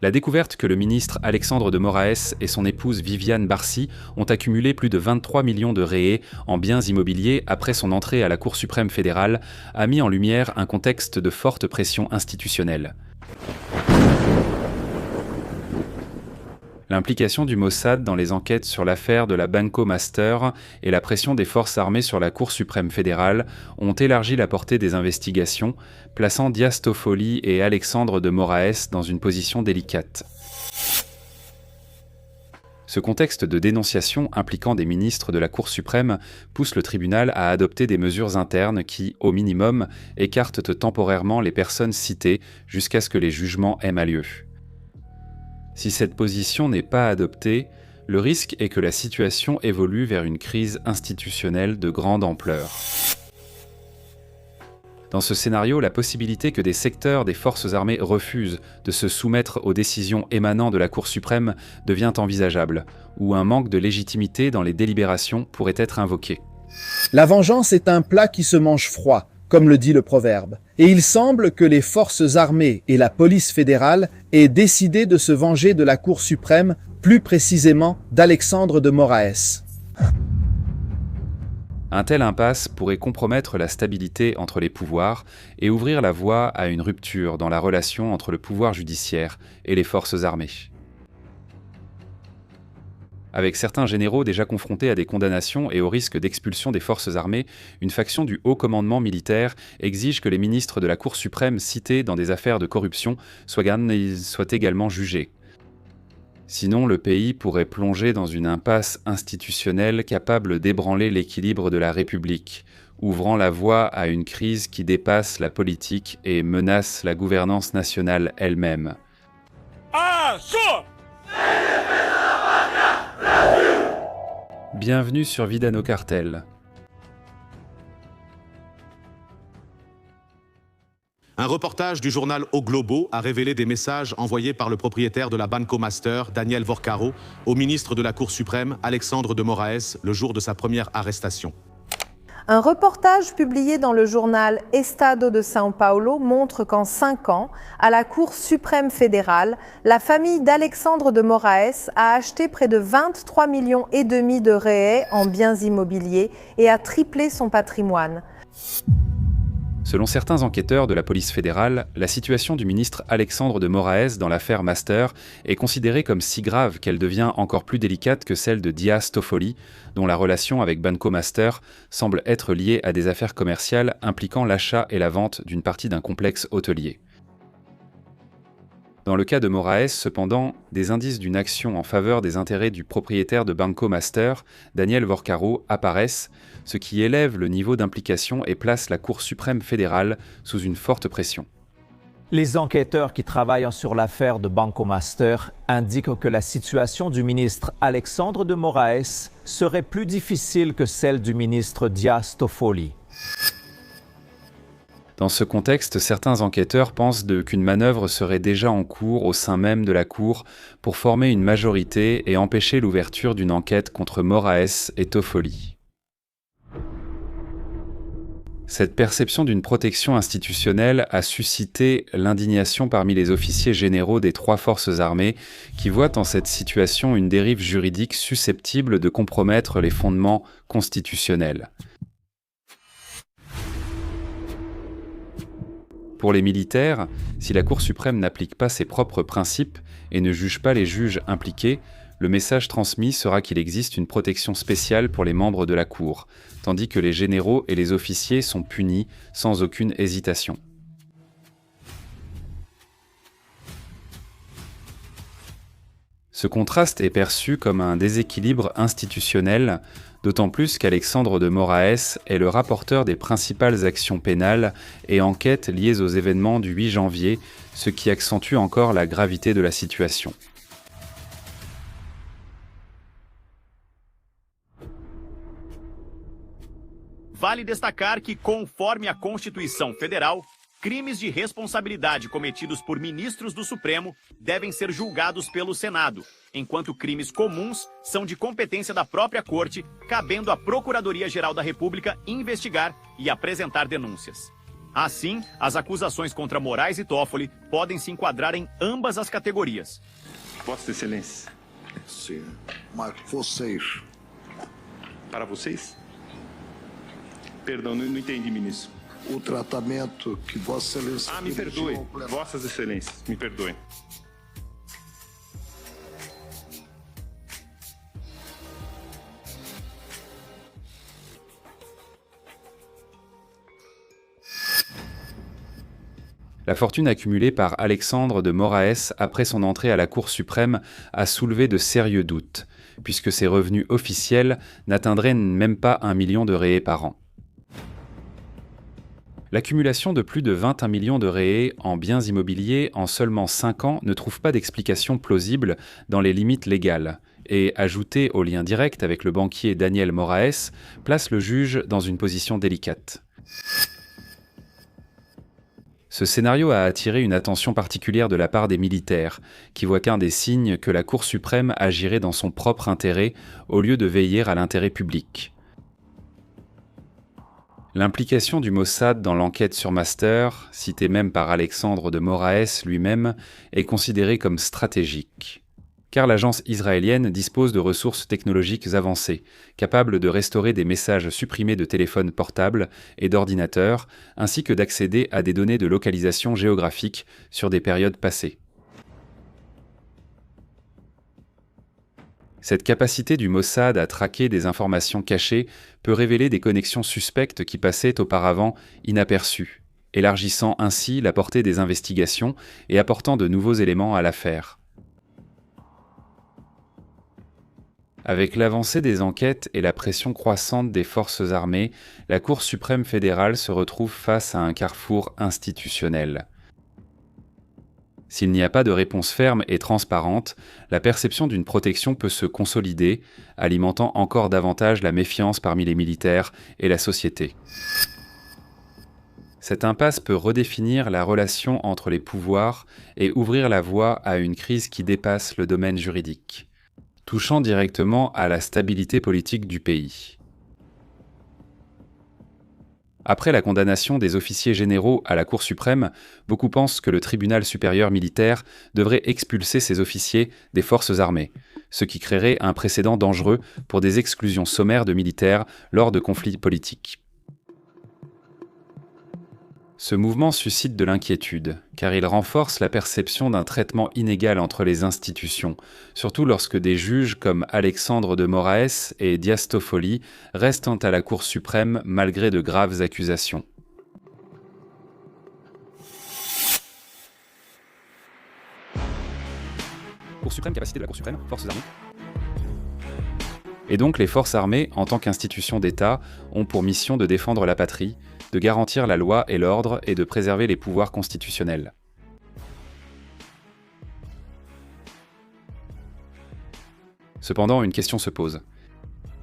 La découverte que le ministre Alexandre de Moraes et son épouse Viviane Barcy ont accumulé plus de 23 millions de réés en biens immobiliers après son entrée à la Cour suprême fédérale a mis en lumière un contexte de forte pression institutionnelle. L'implication du Mossad dans les enquêtes sur l'affaire de la Banco Master et la pression des forces armées sur la Cour suprême fédérale ont élargi la portée des investigations, plaçant Dias Toffoli et Alexandre de Moraes dans une position délicate. Ce contexte de dénonciation impliquant des ministres de la Cour suprême pousse le tribunal à adopter des mesures internes qui, au minimum, écartent temporairement les personnes citées jusqu'à ce que les jugements aient lieu. Si cette position n'est pas adoptée, le risque est que la situation évolue vers une crise institutionnelle de grande ampleur. Dans ce scénario, la possibilité que des secteurs des forces armées refusent de se soumettre aux décisions émanant de la Cour suprême devient envisageable, ou un manque de légitimité dans les délibérations pourrait être invoqué. La vengeance est un plat qui se mange froid, comme le dit le proverbe. Et il semble que les forces armées et la police fédérale aient décidé de se venger de la Cour suprême, plus précisément d'Alexandre de Moraes. Un tel impasse pourrait compromettre la stabilité entre les pouvoirs et ouvrir la voie à une rupture dans la relation entre le pouvoir judiciaire et les forces armées. Avec certains généraux déjà confrontés à des condamnations et au risque d'expulsion des forces armées, une faction du haut commandement militaire exige que les ministres de la Cour suprême cités dans des affaires de corruption soient également jugés. Sinon, le pays pourrait plonger dans une impasse institutionnelle capable d'ébranler l'équilibre de la République, ouvrant la voie à une crise qui dépasse la politique et menace la gouvernance nationale elle-même. Bienvenue sur Vida no Cartel. Un reportage du journal O Globo a révélé des messages envoyés par le propriétaire de la Banco Master, Daniel Vorcaro, au ministre de la Cour suprême, Alexandre de Moraes, le jour de sa première arrestation. Un reportage publié dans le journal Estado de São Paulo montre qu'en 5 ans, à la Cour suprême fédérale, la famille d'Alexandre de Moraes a acheté près de 23,5 millions de réais en biens immobiliers et a triplé son patrimoine. Selon certains enquêteurs de la police fédérale, la situation du ministre Alexandre de Moraes dans l'affaire Master est considérée comme si grave qu'elle devient encore plus délicate que celle de Dias Toffoli, dont la relation avec Banco Master semble être liée à des affaires commerciales impliquant l'achat et la vente d'une partie d'un complexe hôtelier. Dans le cas de Moraes, cependant, des indices d'une action en faveur des intérêts du propriétaire de Banco Master, Daniel Vorcaro, apparaissent, ce qui élève le niveau d'implication et place la Cour suprême fédérale sous une forte pression. Les enquêteurs qui travaillent sur l'affaire de Banco Master indiquent que la situation du ministre Alexandre de Moraes serait plus difficile que celle du ministre Dias Toffoli. Dans ce contexte, certains enquêteurs pensent qu'une manœuvre serait déjà en cours au sein même de la Cour pour former une majorité et empêcher l'ouverture d'une enquête contre Moraes et Toffoli. Cette perception d'une protection institutionnelle a suscité l'indignation parmi les officiers généraux des 3 forces armées qui voient en cette situation une dérive juridique susceptible de compromettre les fondements constitutionnels. Pour les militaires, si la Cour suprême n'applique pas ses propres principes et ne juge pas les juges impliqués, le message transmis sera qu'il existe une protection spéciale pour les membres de la Cour, tandis que les généraux et les officiers sont punis sans aucune hésitation. Ce contraste est perçu comme un déséquilibre institutionnel, d'autant plus qu'Alexandre de Moraes est le rapporteur des principales actions pénales et enquêtes liées aux événements du 8 janvier, ce qui accentue encore la gravité de la situation. Vale destacar que, conforme a Constituição Federal, crimes de responsabilidade cometidos por ministros do Supremo devem ser julgados pelo Senado, enquanto crimes comuns são de competência da própria Corte, cabendo à Procuradoria-Geral da República investigar e apresentar denúncias. Assim, as acusações contra Moraes e Toffoli podem se enquadrar em ambas as categorias. Vossa Excelência. Sim, mas vocês... Para vocês? Perdão, não entendi, ministro. O tratamento que Vossa Excelência... Me perdoe. Vossas Excelências, me perdoem. La fortune accumulée par Alexandre de Moraes après son entrée à la Cour suprême a soulevé de sérieux doutes, puisque ses revenus officiels n'atteindraient même pas 1 million de réés par an. L'accumulation de plus de 21 millions de réés en biens immobiliers en seulement 5 ans ne trouve pas d'explication plausible dans les limites légales, et, ajouté au lien direct avec le banquier Daniel Moraes, place le juge dans une position délicate. Ce scénario a attiré une attention particulière de la part des militaires, qui voient qu'un des signes que la Cour suprême agirait dans son propre intérêt au lieu de veiller à l'intérêt public. L'implication du Mossad dans l'enquête sur Master, citée même par Alexandre de Moraes lui-même, est considérée comme stratégique. Car l'agence israélienne dispose de ressources technologiques avancées, capables de restaurer des messages supprimés de téléphones portables et d'ordinateurs, ainsi que d'accéder à des données de localisation géographique sur des périodes passées. Cette capacité du Mossad à traquer des informations cachées peut révéler des connexions suspectes qui passaient auparavant inaperçues, élargissant ainsi la portée des investigations et apportant de nouveaux éléments à l'affaire. Avec l'avancée des enquêtes et la pression croissante des forces armées, la Cour suprême fédérale se retrouve face à un carrefour institutionnel. S'il n'y a pas de réponse ferme et transparente, la perception d'une protection peut se consolider, alimentant encore davantage la méfiance parmi les militaires et la société. Cette impasse peut redéfinir la relation entre les pouvoirs et ouvrir la voie à une crise qui dépasse le domaine juridique, touchant directement à la stabilité politique du pays. Après la condamnation des officiers généraux à la Cour suprême, beaucoup pensent que le tribunal supérieur militaire devrait expulser ces officiers des forces armées, ce qui créerait un précédent dangereux pour des exclusions sommaires de militaires lors de conflits politiques. Ce mouvement suscite de l'inquiétude, car il renforce la perception d'un traitement inégal entre les institutions, surtout lorsque des juges comme Alexandre de Moraes et Dias Toffoli restent à la Cour suprême malgré de graves accusations. Cour suprême, capacité de la Cour suprême, forces armées. Et donc les forces armées, en tant qu'institution d'État, ont pour mission de défendre la patrie, de garantir la loi et l'ordre et de préserver les pouvoirs constitutionnels. Cependant, une question se pose.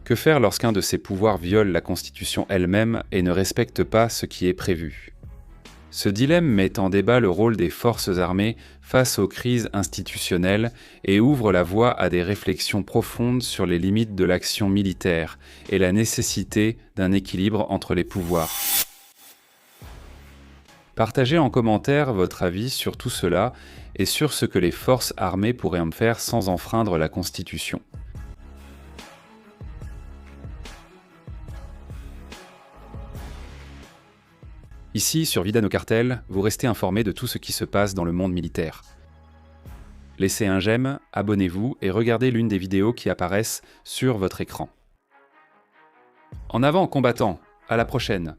Que faire lorsqu'un de ces pouvoirs viole la Constitution elle-même et ne respecte pas ce qui est prévu ? Ce dilemme met en débat le rôle des forces armées face aux crises institutionnelles et ouvre la voie à des réflexions profondes sur les limites de l'action militaire et la nécessité d'un équilibre entre les pouvoirs. Partagez en commentaire votre avis sur tout cela et sur ce que les forces armées pourraient en faire sans enfreindre la Constitution. Ici, sur Vida no Cartel, vous restez informés de tout ce qui se passe dans le monde militaire. Laissez un j'aime, abonnez-vous et regardez l'une des vidéos qui apparaissent sur votre écran. En avant, combattants! À la prochaine!